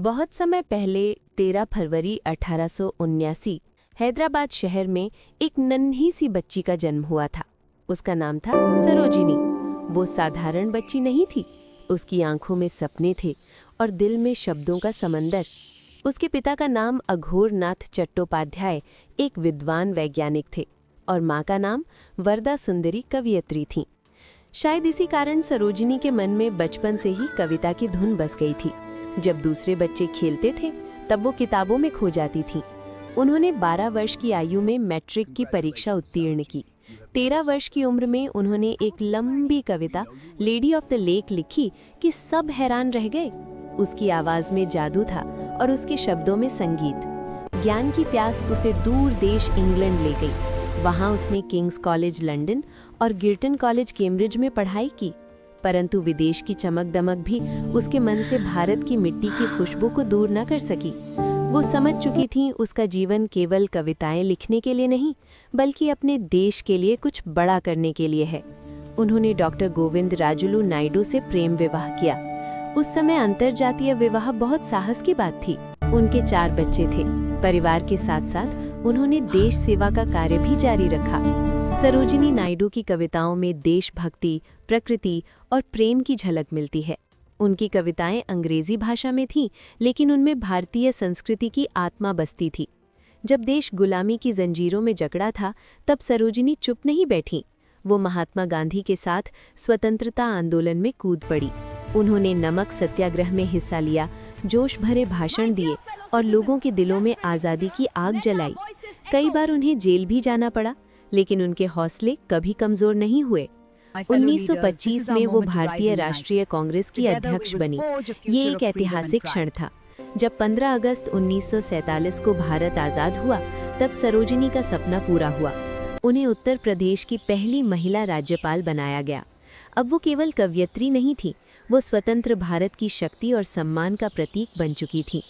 बहुत समय पहले 13 फरवरी 1879 हैदराबाद शहर में एक नन्ही सी बच्ची का जन्म हुआ था। उसका नाम था सरोजिनी। वो साधारण बच्ची नहीं थी। उसकी आंखों में सपने थे और दिल में शब्दों का समंदर। उसके पिता का नाम अघोरनाथ चट्टोपाध्याय एक विद्वान वैज्ञानिक थे और माँ का नाम वरदा सुंदरी कवियत्री थीं। शायद इसी कारण सरोजिनी के मन में बचपन से ही कविता की धुन बस गई थी। जब दूसरे बच्चे खेलते थे तब वो किताबों में खो जाती थीं। उन्होंने 12 वर्ष की आयु में मैट्रिक की परीक्षा उत्तीर्ण की। 13 वर्ष की उम्र में उन्होंने एक लंबी कविता लेडी ऑफ द लेक लिखी कि सब हैरान रह गए। उसकी आवाज में जादू था और उसके शब्दों में संगीत। ज्ञान की प्यास उसे दूर देश इंग्लैंड ले गई। वहां उसने किंग्स कॉलेज लंदन और गिरटन कॉलेज कैम्ब्रिज में पढ़ाई की। परंतु विदेश की चमक दमक भी उसके मन से भारत की मिट्टी की खुशबू को दूर न कर सकी। वो समझ चुकी थी उसका जीवन केवल कविताएं लिखने के लिए नहीं, बल्कि अपने देश के लिए कुछ बड़ा करने के लिए है। उन्होंने डॉक्टर गोविंद राजुलू नायडू से प्रेम विवाह किया। उस समय अंतरजातीय विवाह बहुत साहस की बात थी। उनके 4 बच्चे थे। परिवार के साथ साथ उन्होंने देश सेवा का कार्य भी जारी रखा। सरोजिनी नायडू की कविताओं में देशभक्ति, प्रकृति और प्रेम की झलक मिलती है। उनकी कविताएं अंग्रेजी भाषा में थीं, लेकिन उनमें भारतीय संस्कृति की आत्मा बसती थी। जब देश गुलामी की जंजीरों में जकड़ा था, तब सरोजिनी चुप नहीं बैठी। वो महात्मा गांधी के साथ स्वतंत्रता आंदोलन में कूद पड़ी। उन्होंने नमक सत्याग्रह में हिस्सा लिया, जोश भरे भाषण दिए और लोगों के दिलों में आज़ादी की आग जलाई। कई बार उन्हें जेल भी जाना पड़ा, लेकिन उनके हौसले कभी कमजोर नहीं हुए। 1925 में वो भारतीय राष्ट्रीय कांग्रेस की अध्यक्ष बनी। ये एक ऐतिहासिक क्षण था। जब 15 अगस्त 1947 को भारत आज़ाद हुआ, तब सरोजिनी का सपना पूरा हुआ। उन्हें उत्तर प्रदेश की पहली महिला राज्यपाल बनाया गया। अब वो केवल कवयित्री नहीं थी, वो स्वतंत्र भारत की शक्ति और सम्मान का प्रतीक बन चुकी थी।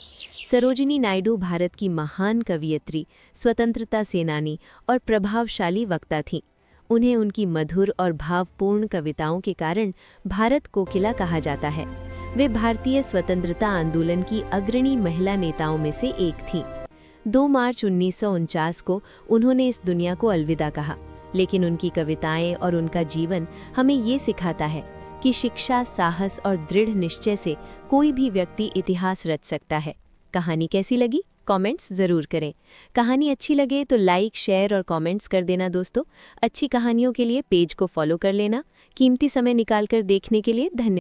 सरोजिनी नायडू भारत की महान कवयित्री, स्वतंत्रता सेनानी और प्रभावशाली वक्ता थीं। उन्हें उनकी मधुर और भावपूर्ण कविताओं के कारण भारत कोकिला कहा जाता है। वे भारतीय स्वतंत्रता आंदोलन की अग्रणी महिला नेताओं में से एक थीं। 2 मार्च 1949 को उन्होंने इस दुनिया को अलविदा कहा, लेकिन उनकी कविताएं और उनका जीवन हमें ये सिखाता है कि शिक्षा, साहस और दृढ़ निश्चय से कोई भी व्यक्ति इतिहास रच सकता है। कहानी कैसी लगी? कमेंट्स ज़रूर करें। कहानी अच्छी लगे तो लाइक, शेयर और कमेंट्स कर देना दोस्तों। अच्छी कहानियों के लिए पेज को फॉलो कर लेना। कीमती समय निकालकर देखने के लिए धन्यवाद।